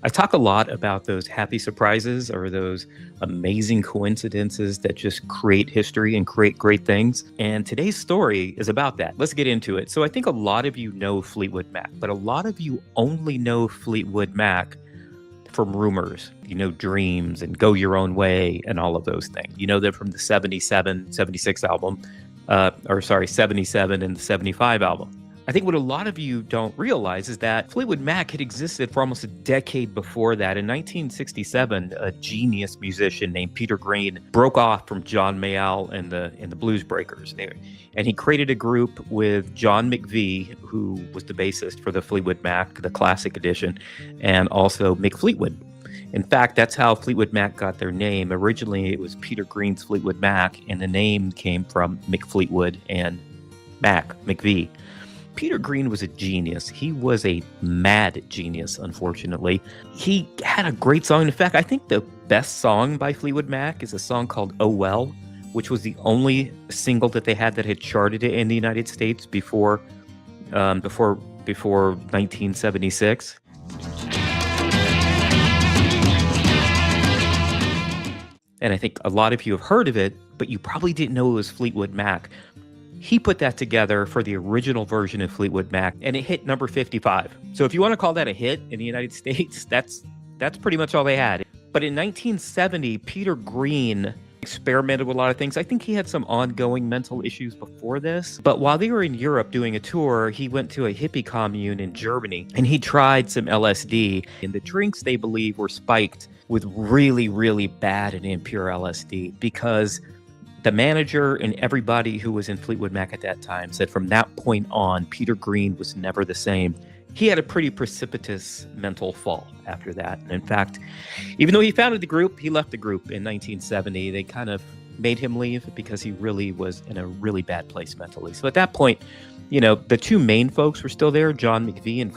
I talk a lot about those happy surprises or those amazing coincidences that just create history and create great things. And today's story is about that. Let's get into it. So I think a lot of you know Fleetwood Mac, but a lot of you only know Fleetwood Mac from Rumours. You know, Dreams and Go Your Own Way and all of those things. You know them from the 76 album, 77 and the 75 album. I think what a lot of you don't realize is that Fleetwood Mac had existed for almost a decade before that. In 1967, a genius musician named Peter Green broke off from John Mayall and the Blues Breakers there. And he created a group with John McVie, who was the bassist for the Fleetwood Mac, the classic edition, and also Mick Fleetwood. In fact, that's how Fleetwood Mac got their name. Originally, it was Peter Green's Fleetwood Mac, and the name came from Mick Fleetwood and Mac, McVie. Peter Green was a genius. He was a mad genius, unfortunately. He had a great song. In fact, I think the best song by Fleetwood Mac is a song called Oh Well, which was the only single that they had that had charted it in the United States before 1976. And I think a lot of you have heard of it, but you probably didn't know it was Fleetwood Mac. He put that together for the original version of Fleetwood Mac, and it hit number 55. So if you want to call that a hit in the United States, that's pretty much all they had. But in 1970, Peter Green experimented with a lot of things. I think he had some ongoing mental issues before this. But while they were in Europe doing a tour, he went to a hippie commune in Germany, and he tried some LSD. And the drinks, they believe, were spiked with really, really bad and impure LSD, because the manager and everybody who was in Fleetwood Mac at that time said from that point on, Peter Green was never the same. He had a pretty precipitous mental fall after that. And in fact, even though he founded the group, he left the group in 1970. They kind of made him leave because he really was in a really bad place mentally. So at that point, you know, the two main folks were still there, John McVie and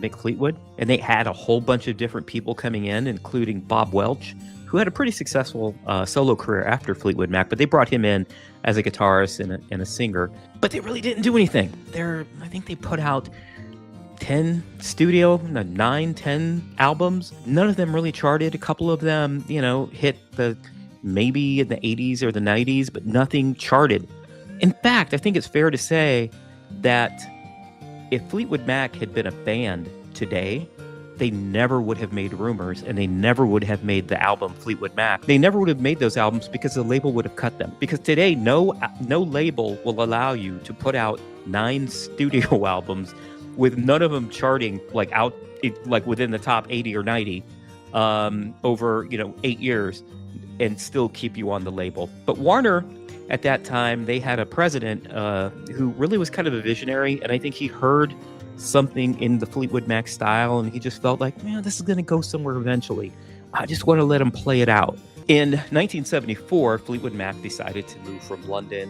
Mick Fleetwood. And they had a whole bunch of different people coming in, including Bob Welch, who had a pretty successful solo career after Fleetwood Mac, but they brought him in as a guitarist and a singer. But they really didn't do anything. I think they put out 10 albums. None of them really charted. A couple of them, you know, hit maybe in the 80s or the 90s, but nothing charted. In fact, I think it's fair to say that if Fleetwood Mac had been a band today, they never would have made Rumours, and they never would have made the album Fleetwood Mac. They never would have made those albums because the label would have cut them. Because today, no label will allow you to put out 9 studio albums with none of them charting within the top 80 or 90 over 8 years and still keep you on the label. But Warner, at that time, they had a president who really was kind of a visionary, and I think he heard something in the Fleetwood Mac style, and he just felt like, man, this is going to go somewhere eventually. I just want to let him play it out. In 1974, Fleetwood Mac decided to move from London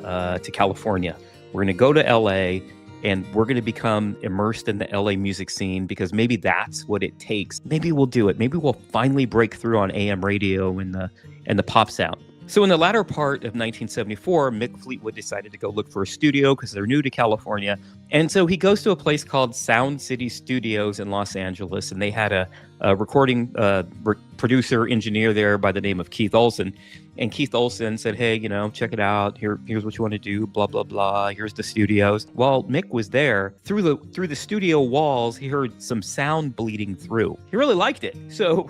to California. We're going to go to LA, and we're going to become immersed in the LA music scene, because maybe that's what it takes. Maybe we'll do it. Maybe we'll finally break through on AM radio and the pop sound. So in the latter part of 1974, Mick Fleetwood decided to go look for a studio because they're new to California. And so he goes to a place called Sound City Studios in Los Angeles, and they had a recording producer engineer there by the name of Keith Olsen. And Keith Olsen said, hey, check it out. Here's what you want to do, blah, blah, blah. Here's the studios. While Mick was there, through the studio walls, he heard some sound bleeding through. He really liked it. So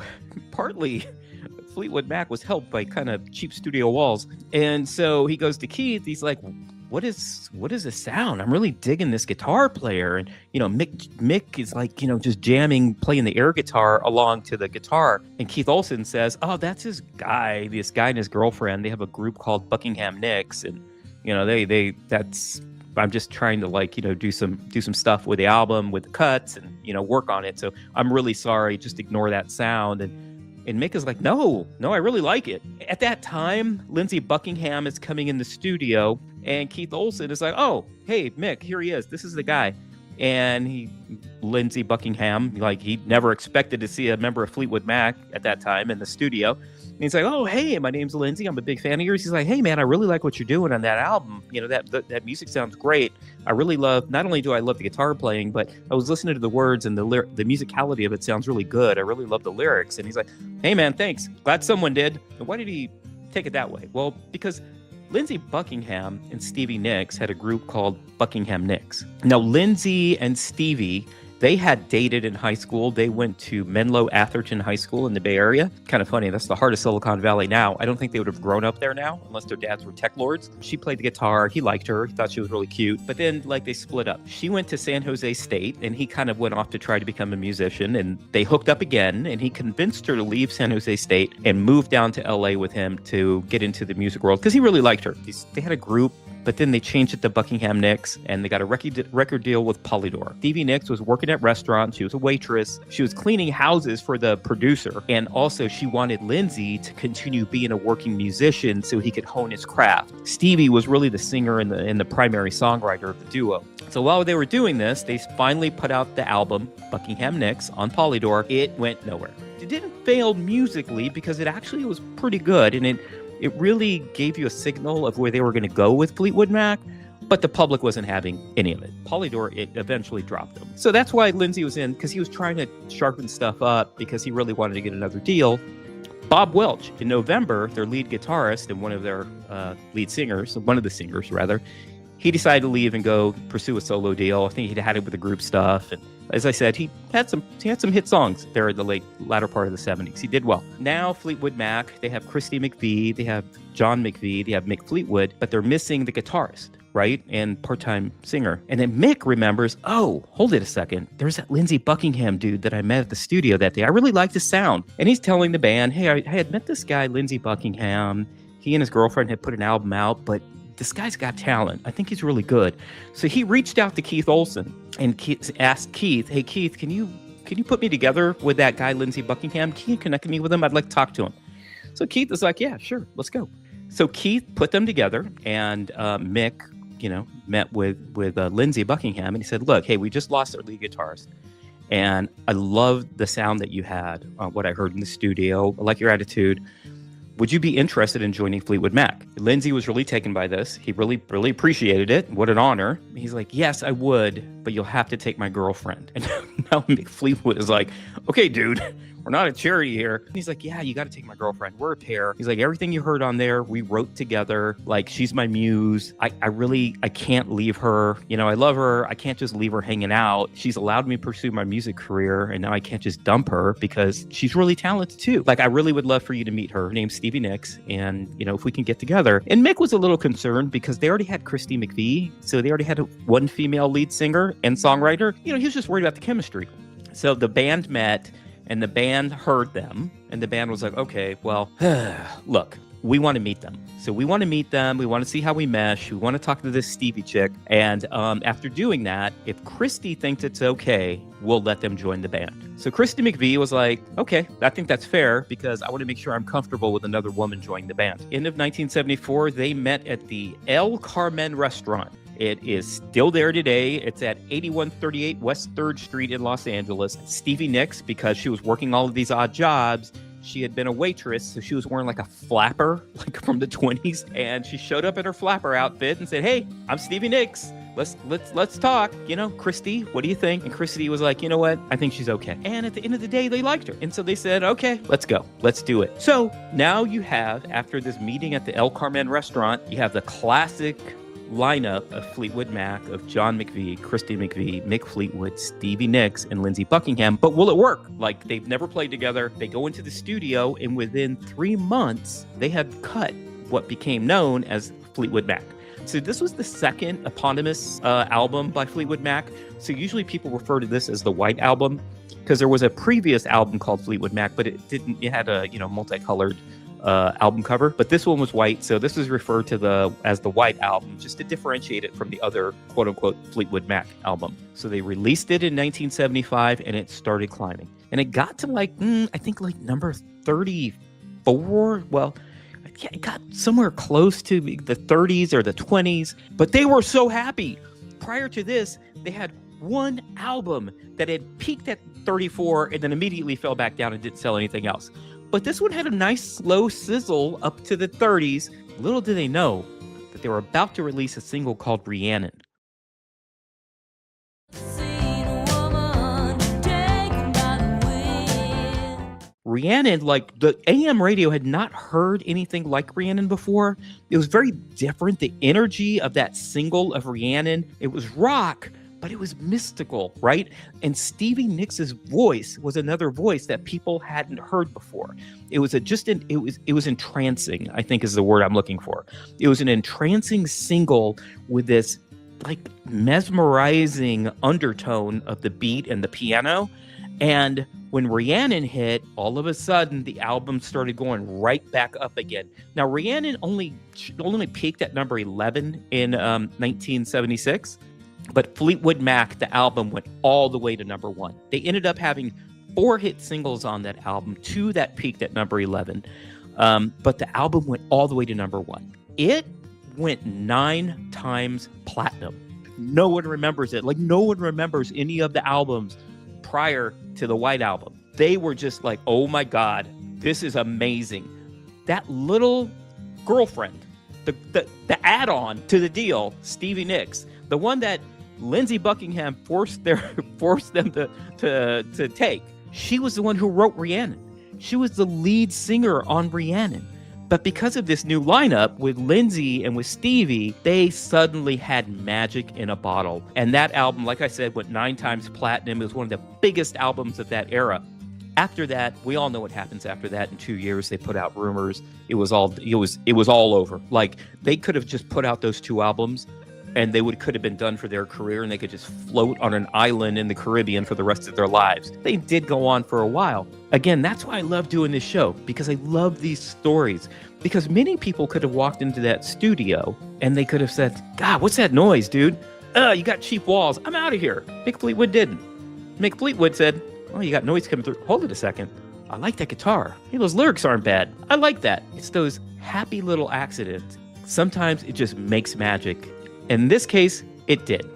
partly Fleetwood Mac was helped by kind of cheap studio walls. And so he goes to Keith. He's like, what is this sound? I'm really digging this guitar player. And, Mick is like, just jamming, playing the air guitar along to the guitar. And Keith Olsen says, oh, that's this guy and his girlfriend. They have a group called Buckingham Nicks. And, I'm just trying to do some stuff with the album, with the cuts and, work on it. So I'm really sorry. Just ignore that sound. And Mick is like, no, I really like it. At that time, Lindsey Buckingham is coming in the studio, and Keith Olsen is like, oh, hey, Mick, here he is. This is the guy. And Lindsey Buckingham, like, he never expected to see a member of Fleetwood Mac at that time in the studio. And he's like, "Oh, hey, my name's Lindsey. I'm a big fan of yours." He's like, "Hey, man, I really like what you're doing on that album. You know, that music sounds great. I really love, not only do I love the guitar playing, but I was listening to the words, and the musicality of it sounds really good. I really love the lyrics." And he's like, "Hey, man, thanks. Glad someone did." And why did he take it that way? Well, because Lindsey Buckingham and Stevie Nicks had a group called Buckingham Nicks. Now, Lindsey and Stevie, they had dated in high school. They went to Menlo Atherton High School in the Bay Area. Kind of funny. That's the heart of Silicon Valley now. I don't think they would have grown up there now unless their dads were tech lords. She played the guitar. He liked her. He thought she was really cute. But then, like, they split up. She went to San Jose State, and he kind of went off to try to become a musician. And they hooked up again, and he convinced her to leave San Jose State and move down to LA with him to get into the music world because he really liked her. They had a group. But then they changed it to Buckingham Nicks, and they got a record deal with Polydor. Stevie Nicks was working at restaurants. She was a waitress. She was cleaning houses for the producer. And also, she wanted Lindsey to continue being a working musician so he could hone his craft. Stevie was really the singer and the primary songwriter of the duo. So while they were doing this, they finally put out the album, Buckingham Nicks, on Polydor. It went nowhere. It didn't fail musically because it actually was pretty good, and it really gave you a signal of where they were going to go with Fleetwood Mac, but the public wasn't having any of it. Polydor, it eventually dropped them. So that's why Lindsey was in, because he was trying to sharpen stuff up because he really wanted to get another deal. Bob Welch, in November, their lead guitarist and one of their one of the singers rather, he decided to leave and go pursue a solo deal. I think he'd had it with the group stuff. And as I said, he had some hit songs there in the latter part of the 70s. He did well. Now Fleetwood Mac, they have Christy McVie, they have John McVie, they have Mick Fleetwood, but they're missing the guitarist, right? And part-time singer. And then Mick remembers, oh, hold it a second. There's that Lindsey Buckingham dude that I met at the studio that day. I really like his sound. And he's telling the band, hey, I had met this guy, Lindsey Buckingham. He and his girlfriend had put an album out, but this guy's got talent. I think he's really good. So he reached out to Keith Olsen and asked Keith, hey, Keith, can you put me together with that guy, Lindsey Buckingham? Can you connect me with him? I'd like to talk to him. So Keith was like, yeah, sure, let's go. So Keith put them together, and Mick, met with Lindsey Buckingham, and he said, look, hey, we just lost our lead guitarist, and I love the sound that you had, what I heard in the studio. I like your attitude. Would you be interested in joining Fleetwood Mac? Lindsey was really taken by this. He really, really appreciated it. What an honor. He's like, yes, I would, but you'll have to take my girlfriend. And now Mick Fleetwood is like, okay, dude, we're not a charity here. And he's like, yeah, you got to take my girlfriend. We're a pair. He's like, everything you heard on there, we wrote together. Like, she's my muse. I can't leave her. I love her. I can't just leave her hanging out. She's allowed me to pursue my music career, and now I can't just dump her because she's really talented too. Like, I really would love for you to meet her. Her name's Stevie Nicks, and, if we can get together. And Mick was a little concerned because they already had Christy McVie, so they already had one female lead singer and songwriter. He was just worried about the chemistry. So the band met, and the band heard them, and the band was like, okay, well, look, we want to meet them. So we want to meet them. We want to see how we mesh. We want to talk to this Stevie chick. And after doing that, if Christy thinks it's okay, we'll let them join the band. So Christy McVie was like, okay, I think that's fair because I want to make sure I'm comfortable with another woman joining the band. End of 1974, they met at the El Carmen restaurant. It is still there today. It's at 8138 West 3rd Street in Los Angeles. Stevie Nicks, because she was working all of these odd jobs, she had been a waitress, so she was wearing like a flapper, like from the 20s. And she showed up in her flapper outfit and said, hey, I'm Stevie Nicks. Let's talk. Christy, what do you think? And Christy was like, you know what? I think she's okay. And at the end of the day, they liked her. And so they said, okay, let's go. Let's do it. So now you have, after this meeting at the El Carmen restaurant, you have the classic lineup of Fleetwood Mac, of John McVie, Christy McVie, Mick Fleetwood, Stevie Nicks, and Lindsey Buckingham. But will it work? Like, they've never played together. They go into the studio, and within 3 months, they had cut what became known as Fleetwood Mac. So this was the second eponymous album by Fleetwood Mac. So usually people refer to this as the White Album because there was a previous album called Fleetwood Mac, but it had a multicolored album cover, but this one was white, so this is referred to as the White Album, just to differentiate it from the other quote-unquote Fleetwood Mac album. So they released it in 1975, and it started climbing, and it got to I think number 34. Well, it got somewhere close to the 30s or the 20s, but they were so happy. Prior to this, they had one album that had peaked at 34 and then immediately fell back down and didn't sell anything else. But this one had a nice slow sizzle up to the 30s. Little did they know that they were about to release a single called Rhiannon. Rhiannon, like the AM radio had not heard anything like Rhiannon before. It was very different. The energy of that single of Rhiannon, it was rock, but it was mystical, right? And Stevie Nicks' voice was another voice that people hadn't heard before. It was it was entrancing, I think is the word I'm looking for. It was an entrancing single with this like mesmerizing undertone of the beat and the piano. And when Rhiannon hit, all of a sudden the album started going right back up again. Now Rhiannon only peaked at number 11 in 1976, but Fleetwood Mac, the album, went all the way to number 1. They ended up having 4 hit singles on that album, 2 that peaked at number 11, but the album went all the way to number 1. It went 9 times platinum. No one remembers it. Like no one remembers any of the albums prior to the White Album. They were just like, oh my God, this is amazing. That little girlfriend, the add-on to the deal, Stevie Nicks, the one that Lindsey Buckingham forced them to take. She was the one who wrote Rhiannon. She was the lead singer on Rhiannon. But because of this new lineup with Lindsey and with Stevie, they suddenly had magic in a bottle. And that album, like I said, went 9 times platinum. It was one of the biggest albums of that era. After that, we all know what happens after that. In 2 years, they put out Rumours. It was all over. Like they could have just put out those 2 albums and they could have been done for their career and they could just float on an island in the Caribbean for the rest of their lives. They did go on for a while. Again, that's why I love doing this show, because I love these stories. Because many people could have walked into that studio and they could have said, God, what's that noise, dude? You got cheap walls. I'm out of here. Mick Fleetwood didn't. Mick Fleetwood said, oh, you got noise coming through. Hold it a second. I like that guitar. Hey, those lyrics aren't bad. I like that. It's those happy little accidents. Sometimes it just makes magic. In this case, it did.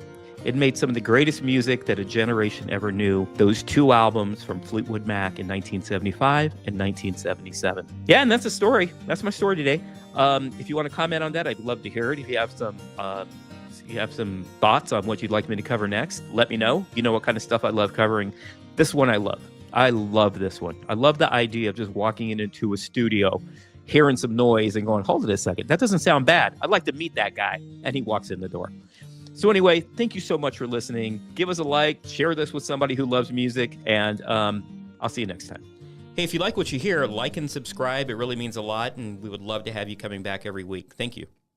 It made some of the greatest music that a generation ever knew. Those 2 albums from Fleetwood Mac in 1975 and 1977. Yeah, and that's the story. That's my story today. If you want to comment on that, I'd love to hear it. If you have some thoughts on what you'd like me to cover next, let me know. You know what kind of stuff I love covering. This one I love. I love this one. I love the idea of just walking into a studio, hearing some noise and going, hold it a second. That doesn't sound bad. I'd like to meet that guy. And he walks in the door. So anyway, thank you so much for listening. Give us a like, share this with somebody who loves music, and I'll see you next time. Hey, if you like what you hear, like and subscribe. It really means a lot, and we would love to have you coming back every week. Thank you.